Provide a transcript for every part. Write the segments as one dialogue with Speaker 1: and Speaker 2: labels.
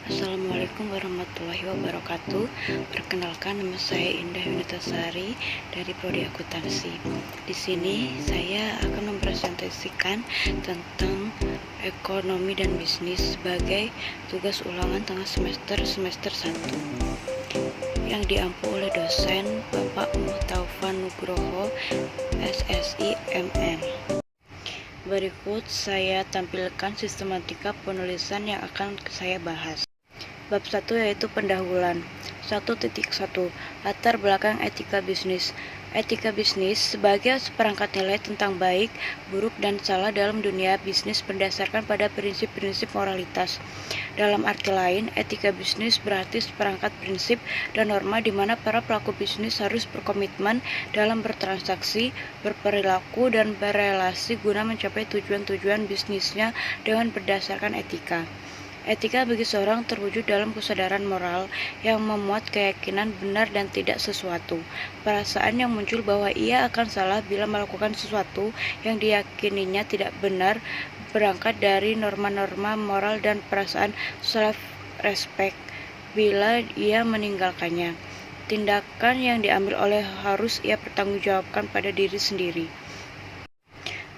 Speaker 1: Assalamualaikum warahmatullahi wabarakatuh. Perkenalkan, nama saya Indah Yunitasari dari Prodi Akuntansi. Di sini saya akan mempresentasikan tentang ekonomi dan bisnis sebagai tugas ulangan tengah semester 1 yang diampu oleh dosen Bapak Muhtaufan Nugroho, SSI MN. Berikut saya tampilkan sistematika penulisan yang akan saya bahas. Bab 1 yaitu pendahuluan. 1.1 Latar belakang etika bisnis. Etika bisnis sebagai seperangkat nilai tentang baik, buruk, dan salah dalam dunia bisnis berdasarkan pada prinsip-prinsip moralitas. Dalam arti lain, etika bisnis berarti seperangkat prinsip dan norma di mana para pelaku bisnis harus berkomitmen dalam bertransaksi, berperilaku, dan berelasi guna mencapai tujuan-tujuan bisnisnya dengan berdasarkan etika. Etika bagi seorang terwujud dalam kesadaran moral yang memuat keyakinan benar dan tidak sesuatu, perasaan yang muncul bahwa ia akan salah bila melakukan sesuatu yang diyakininya tidak benar, berangkat dari norma-norma moral dan perasaan self-respect bila ia meninggalkannya. Tindakan yang diambil oleh harus ia pertanggungjawabkan pada diri sendiri.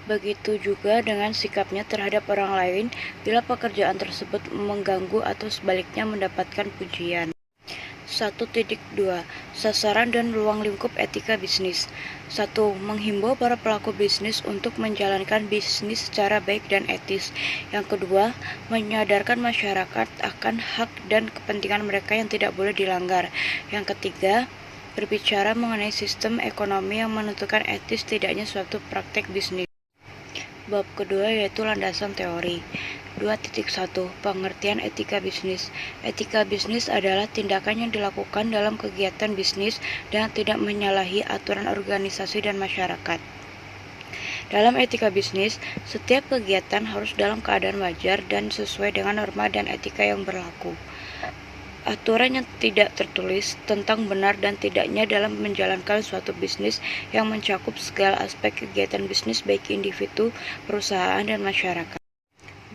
Speaker 1: Begitu juga dengan sikapnya terhadap orang lain bila pekerjaan tersebut mengganggu atau sebaliknya mendapatkan pujian. 1.2 Sasaran dan ruang lingkup etika bisnis. 1. Menghimbau para pelaku bisnis untuk menjalankan bisnis secara baik dan etis. Yang kedua, menyadarkan masyarakat akan hak dan kepentingan mereka yang tidak boleh dilanggar. Yang ketiga, berbicara mengenai sistem ekonomi yang menentukan etis tidaknya suatu praktek bisnis. Bab kedua yaitu landasan teori. 2.1 Pengertian etika bisnis. Etika bisnis adalah tindakan yang dilakukan dalam kegiatan bisnis dan tidak menyalahi aturan organisasi dan masyarakat. Dalam etika bisnis, setiap kegiatan harus dalam keadaan wajar dan sesuai dengan norma dan etika yang berlaku. Aturan yang tidak tertulis tentang benar dan tidaknya dalam menjalankan suatu bisnis yang mencakup segala aspek kegiatan bisnis baik individu, perusahaan, dan masyarakat.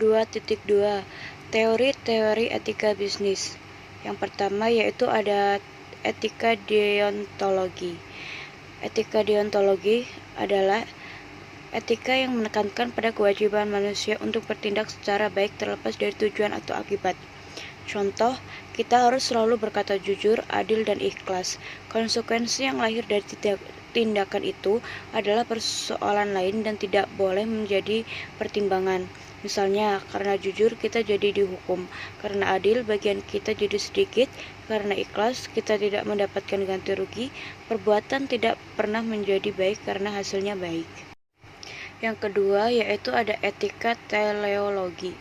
Speaker 1: 2.2 Teori-teori etika bisnis. Yang pertama yaitu ada etika deontologi. Etika deontologi adalah etika yang menekankan pada kewajiban manusia untuk bertindak secara baik terlepas dari tujuan atau akibat. Contoh, kita harus selalu berkata jujur, adil, dan ikhlas. Konsekuensi yang lahir dari tindakan itu adalah persoalan lain dan tidak boleh menjadi pertimbangan. Misalnya, karena jujur kita jadi dihukum, karena adil bagian kita jadi sedikit, karena ikhlas kita tidak mendapatkan ganti rugi, perbuatan tidak pernah menjadi baik karena hasilnya baik. Yang kedua yaitu ada etika teleologi.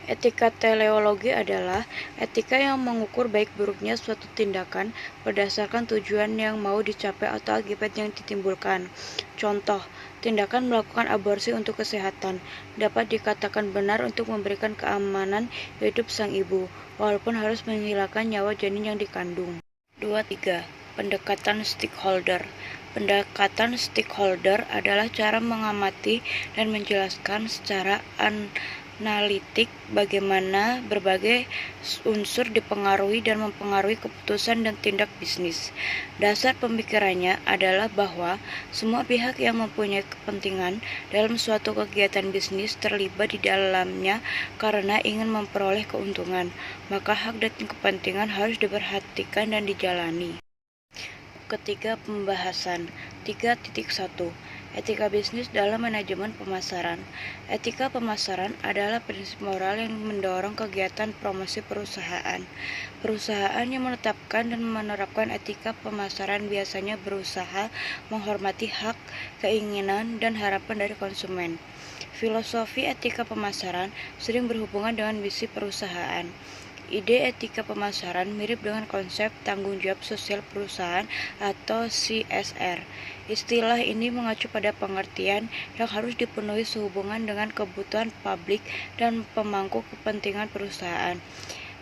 Speaker 1: Etika teleologi adalah etika yang mengukur baik buruknya suatu tindakan berdasarkan tujuan yang mau dicapai atau akibat yang ditimbulkan. Contoh, tindakan melakukan aborsi untuk kesehatan dapat dikatakan benar untuk memberikan keamanan hidup sang ibu, walaupun harus menghilangkan nyawa janin yang dikandung. 2.3 Pendekatan stakeholder. Pendekatan stakeholder adalah cara mengamati dan menjelaskan secara analitik bagaimana berbagai unsur dipengaruhi dan mempengaruhi keputusan dan tindak bisnis. Dasar pemikirannya adalah bahwa semua pihak yang mempunyai kepentingan dalam suatu kegiatan bisnis terlibat di dalamnya karena ingin memperoleh keuntungan, maka hak dan kepentingan harus diperhatikan dan dijalani. Ketiga, pembahasan. 3.1 Etika bisnis dalam manajemen pemasaran. Etika pemasaran adalah prinsip moral yang mendorong kegiatan promosi perusahaan. Perusahaan yang menetapkan dan menerapkan etika pemasaran biasanya berusaha menghormati hak, keinginan, dan harapan dari konsumen. Filosofi etika pemasaran sering berhubungan dengan visi perusahaan. Ide etika pemasaran mirip dengan konsep tanggung jawab sosial perusahaan atau CSR. Istilah ini mengacu pada pengertian yang harus dipenuhi sehubungan dengan kebutuhan publik dan pemangku kepentingan perusahaan.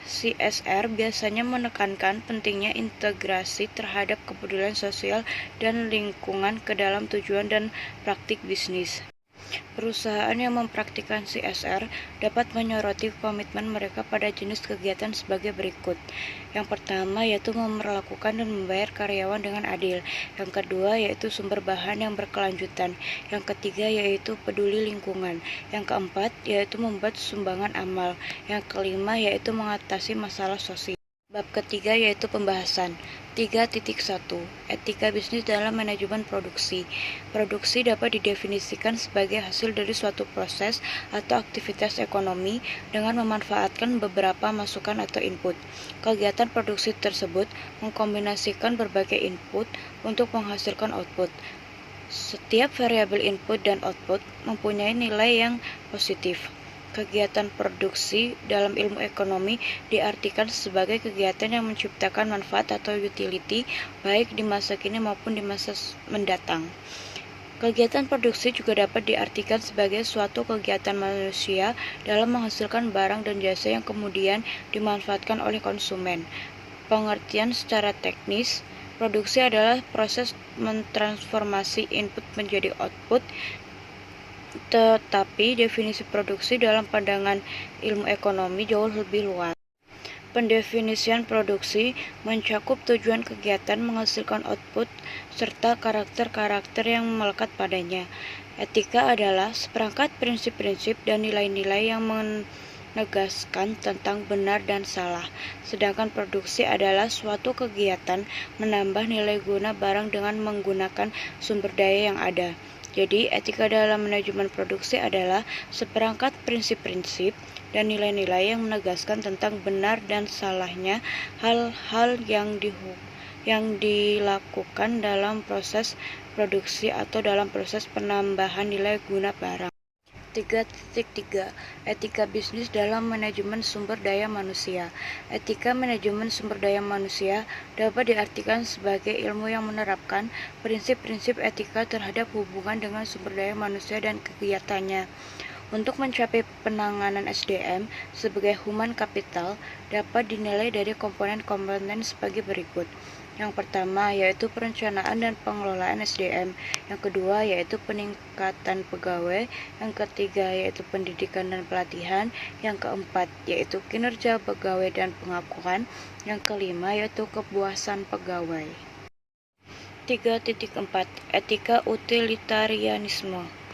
Speaker 1: CSR biasanya menekankan pentingnya integrasi terhadap kepedulian sosial dan lingkungan ke dalam tujuan dan praktik bisnis. Perusahaan yang mempraktikkan CSR dapat menyoroti komitmen mereka pada jenis kegiatan sebagai berikut. Yang pertama yaitu memperlakukan dan membayar karyawan dengan adil. Yang kedua yaitu sumber bahan yang berkelanjutan. Yang ketiga yaitu peduli lingkungan. Yang keempat yaitu membuat sumbangan amal. Yang kelima yaitu mengatasi masalah sosial. Bab ketiga yaitu pembahasan. 3.1 Etika bisnis dalam manajemen produksi. Produksi dapat didefinisikan sebagai hasil dari suatu proses atau aktivitas ekonomi dengan memanfaatkan beberapa masukan atau input. Kegiatan produksi tersebut mengkombinasikan berbagai input untuk menghasilkan output. Setiap variabel input dan output mempunyai nilai yang positif. Kegiatan produksi dalam ilmu ekonomi diartikan sebagai kegiatan yang menciptakan manfaat atau utility baik di masa kini maupun di masa mendatang. Kegiatan produksi juga dapat diartikan sebagai suatu kegiatan manusia dalam menghasilkan barang dan jasa yang kemudian dimanfaatkan oleh konsumen. Pengertian secara teknis, produksi adalah proses mentransformasi input menjadi output. Tetapi definisi produksi dalam pandangan ilmu ekonomi jauh lebih luas. Pendefinisian produksi mencakup tujuan kegiatan menghasilkan output serta karakter-karakter yang melekat padanya. Etika adalah seperangkat prinsip-prinsip dan nilai-nilai yang menegaskan tentang benar dan salah. Sedangkan produksi adalah suatu kegiatan menambah nilai guna barang dengan menggunakan sumber daya yang ada. Jadi, etika dalam manajemen produksi adalah seperangkat prinsip-prinsip dan nilai-nilai yang menegaskan tentang benar dan salahnya hal-hal yang dilakukan dalam proses produksi atau dalam proses penambahan nilai guna barang. 3.3 Etika bisnis dalam manajemen sumber daya manusia. Etika manajemen sumber daya manusia dapat diartikan sebagai ilmu yang menerapkan prinsip-prinsip etika terhadap hubungan dengan sumber daya manusia dan kegiatannya. Untuk mencapai penanganan SDM sebagai human capital dapat dinilai dari komponen-komponen sebagai berikut. Yang pertama yaitu perencanaan dan pengelolaan SDM, yang kedua yaitu peningkatan pegawai, yang ketiga yaitu pendidikan dan pelatihan, yang keempat yaitu kinerja pegawai dan pengakuan, yang kelima yaitu kepuasan pegawai. 3.4 Etika utilitarianisme.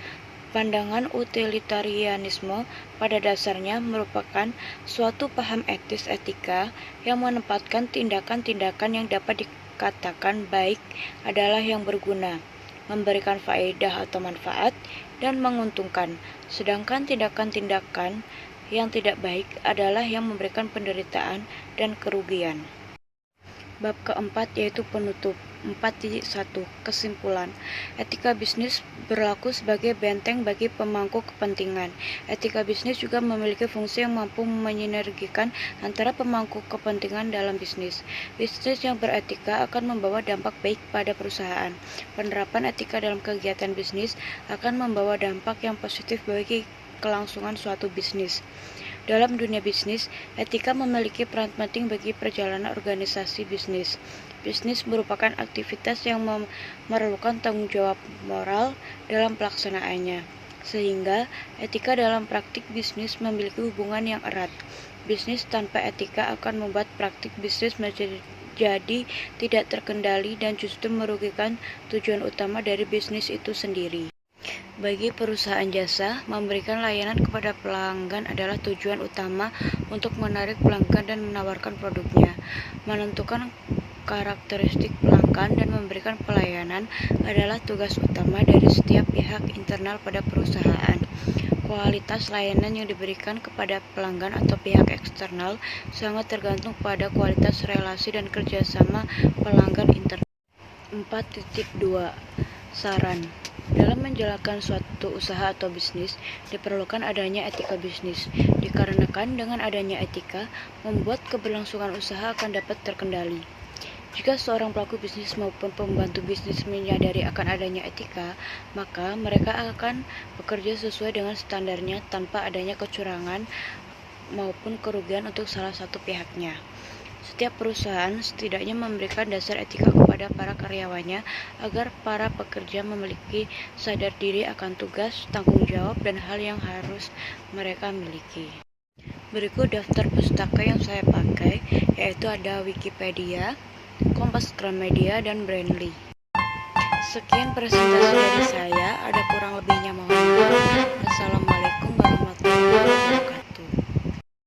Speaker 1: Pandangan utilitarianisme pada dasarnya merupakan suatu paham etis etika yang menempatkan tindakan-tindakan yang dapat dikatakan baik adalah yang berguna, memberikan faedah atau manfaat, dan menguntungkan, sedangkan tindakan-tindakan yang tidak baik adalah yang memberikan penderitaan dan kerugian. Bab keempat yaitu penutup. 4.1 Kesimpulan. Etika bisnis berlaku sebagai benteng bagi pemangku kepentingan. Etika bisnis juga memiliki fungsi yang mampu menyinergikan antara pemangku kepentingan dalam bisnis. Bisnis yang beretika akan membawa dampak baik pada perusahaan. Penerapan etika dalam kegiatan bisnis akan membawa dampak yang positif bagi kelangsungan suatu bisnis. Dalam dunia bisnis, etika memiliki peran penting bagi perjalanan organisasi bisnis. Bisnis merupakan aktivitas yang memerlukan tanggung jawab moral dalam pelaksanaannya, sehingga etika dalam praktik bisnis memiliki hubungan yang erat. Bisnis tanpa etika akan membuat praktik bisnis menjadi tidak terkendali dan justru merugikan tujuan utama dari bisnis itu sendiri. Bagi perusahaan jasa, memberikan layanan kepada pelanggan adalah tujuan utama untuk menarik pelanggan dan menawarkan produknya. Menentukan karakteristik pelanggan dan memberikan pelayanan adalah tugas utama dari setiap pihak internal pada perusahaan. Kualitas layanan yang diberikan kepada pelanggan atau pihak eksternal sangat tergantung pada kualitas relasi dan kerjasama pelanggan internal. 4.2 Saran. Dalam menjalankan suatu usaha atau bisnis, diperlukan adanya etika bisnis. Dikarenakan dengan adanya etika, membuat keberlangsungan usaha akan dapat terkendali. Jika seorang pelaku bisnis maupun pembantu bisnis menyadari akan adanya etika, maka mereka akan bekerja sesuai dengan standarnya tanpa adanya kecurangan maupun kerugian untuk salah satu pihaknya. Setiap perusahaan setidaknya memberikan dasar etika kepada kepada para karyawannya agar para pekerja memiliki sadar diri akan tugas, tanggung jawab, dan hal yang harus mereka miliki. Berikut daftar pustaka yang saya pakai, yaitu ada Wikipedia, Kompas Gramedia, dan Brandly. Sekian presentasi dari saya, ada kurang lebihnya mohon maaf.